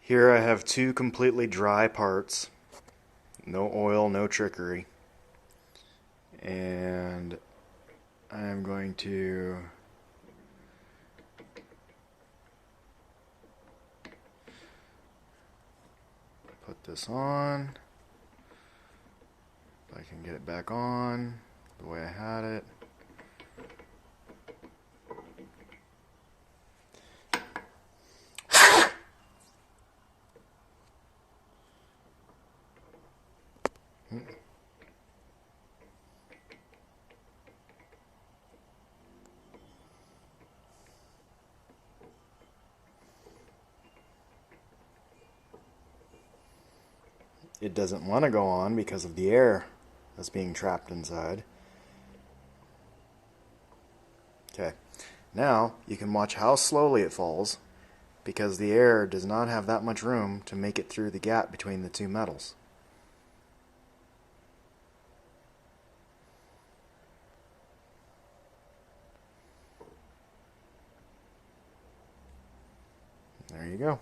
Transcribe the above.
Here I have two completely dry parts, no oil, no trickery, and I'm going to put this on. If I can get it back on the way I had it. It doesn't want to go on because of the air that's being trapped inside. Okay, now you can watch how slowly it falls because the air does not have that much room to make it through the gap between the two metals. There you go.